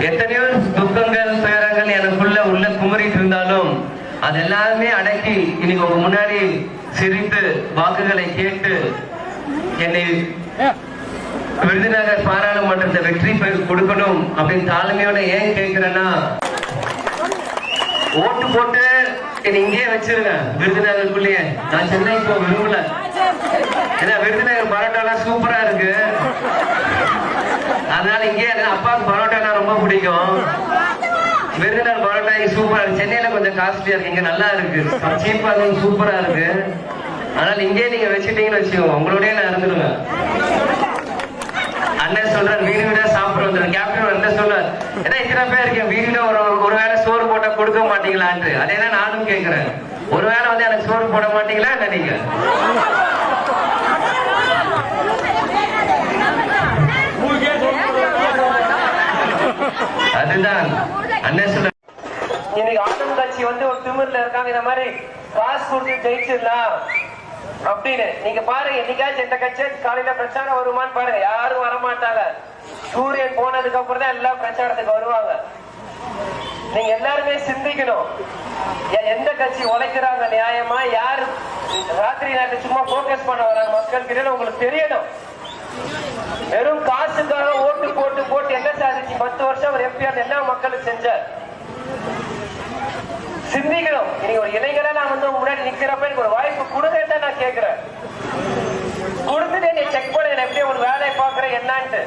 எத்தனையோ துக்கங்கள் துயரங்கள் எனக்குள்ள உள்ள குமரிட்டு இருந்தாலும் அது எல்லாருமே அடக்கி இன்னைக்கு உங்க முன்னாடி சிரித்து வாக்குகளை கேட்டு என்னை விருதுநகர் பாராளுமன்றத்தை வெற்றி கொடுக்கணும் அப்படின்னு தாழ்மையோட ஏன் கேட்கிறேன்னா, ஓட்டு போட்டு என்னை இங்கேயே வச்சிருங்க விருதுநகருக்குள்ளேயே. நான் சென்னை போக விரும்பல. ஏன்னா விருதுநகர் பரோட்டாலாம் சூப்பரா இருக்கு. அதனால இங்கே அப்பாவுக்கு பரோட்டானா ரொம்ப பிடிக்கும். விருதுநகர் பரோட்டா சூப்பரா இருக்கு. சென்னையில கொஞ்சம் காஸ்ட்லியா இருக்கு, இங்க நல்லா இருக்கு, சீப்பா இருக்கு, சூப்பரா இருக்கு. அதனால இங்கே நீங்க வச்சுட்டீங்கன்னு வச்சுக்கோங்க, உங்களோடய நான் இருந்துருவேன். அண்ணன் சொல்றாரு வீடு வீடா சாப்பிட வந்துடும். கேப்டன் வந்து சொல்றாரு, ஏன்னா இத்தனை பேர் இருக்கேன், வீடுல ஒரு வேளை சோறு போட்டா கொடுக்க மாட்டீங்களான்ட்டு. அதேதான் நானும் கேட்கிறேன், ஒருவேளை வந்து எனக்கு சோறு போட மாட்டீங்களா என்ன நீங்க? அதுதான் அண்ணன் சொல்ற. இன்னைக்கு ஆளும் கட்சி வந்து ஒரு திமிர்ல இருக்காங்க, இந்த மாதிரி காசு கொடுத்து ஜெயிச்சிடலாம் அப்படின்னு. நீங்க பாருங்க, என்னைக்காச்சும் இந்த கட்சி காலையில பிரச்சாரம் வருமானு பாருங்க, யாரும் வரமாட்டாங்க. சூரியன் போனதுக்கு அப்புறம் தான் எல்லாம் பிரச்சாரத்துக்கு வருவாங்க. நீங்க எல்லாருமே சிந்திக்கணும், எந்த கட்சி உழைக்கிறாங்க நியாயமா, யாரு ராத்திரி நேரத்தை சும்மா போக்கஸ் பண்ண வராங்க மக்கள் கிட்ட உங்களுக்கு தெரியணும். வெறும் காசுக்காக ஓட்டு போட்டு போட்டு என்ன சாதிச்சு 10 வருஷம் ஒரு எம்பிஆர் என்ன மக்களுக்கு செஞ்சார் சிந்திக்கணும். இன்னைக்கு ஒரு இளைஞரா நான் வந்து முன்னாடி நிக்கிறப்ப எனக்கு ஒரு வாய்ப்பு கொடுங்கன்னு நான் கேட்கிறேன். கொடுத்துட்டு நீ செக் பண்ணுங்க, எப்படி ஒரு வேலையை பாக்குறேன் என்னான்ட்டு.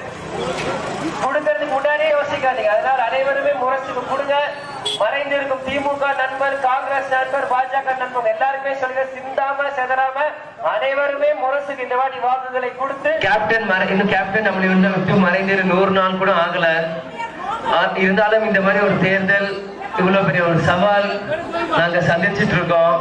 கொடுக்கறதுக்கு முன்னாடியே யோசிக்காதீங்க. அதனால அனைவருமே முரசுக்கு கொடுங்க. மறைந்திருக்கும் திமுக நண்பர், காங்கிரஸ் நண்பர், பாஜக நண்பர் எல்லாருமே சொல்லுங்க, சிந்தாம செதறாம அனைவருமே முரசுக்கு இந்த வாட்டி வாக்குகளை கொடுத்து. கேப்டன் இன்னும் கேப்டன் நம்மளை வந்து மறைந்திரு 100 நாள் கூட ஆகல. இருந்தாலும் இந்த மாதிரி ஒரு தேர்தல், இவ்வளவு பெரிய ஒரு சவால் நாங்க சந்திச்சுட்டு இருக்கோம்.